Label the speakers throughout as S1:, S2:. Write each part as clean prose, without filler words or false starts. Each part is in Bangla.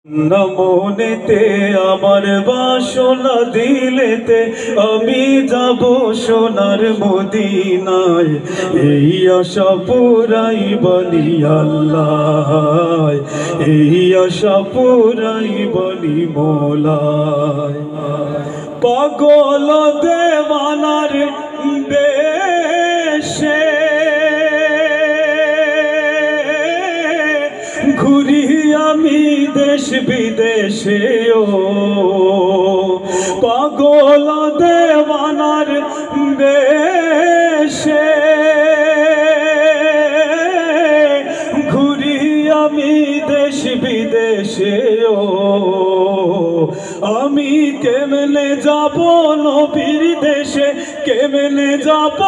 S1: মনেতে আমার বাসনা দিলেতে আমি যাব সোনার মদিনায়। এই আশা পুরাই বলি আল্লাহ, এই আশা পুরাই বলি মৌলায়। পাগল দেওয়ানার বেশে ঘুরি আমি দেশ বিদেশে, ও পাগল দেওয়ানার বেশে ঘুরি আমি দেশ বিদেশে, ও আমি কেমনে যাব নবীর দেশে, কেমনে যাব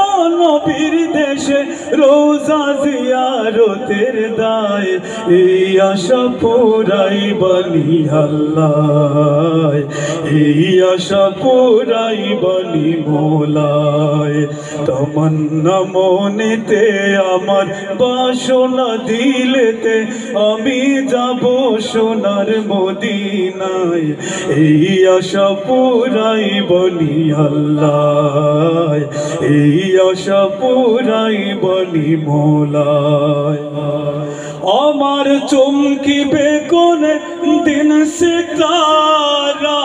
S1: নবীর দেশে, রোজা জিয়ারতের দায়। এই আশা পুরাই বলি আল্লাহ, এই আশা পুরাই বলি মৌলায়। তমন্না মনেতে আমার বাসনা দিলেতে আমি যাব সোনার মদিনায়। এই আশা পুরাই বলি আল্লাহ, এই আশা পুরাই বলি মৌলায়। আমার চমকিবে কোন দিন সিতারা,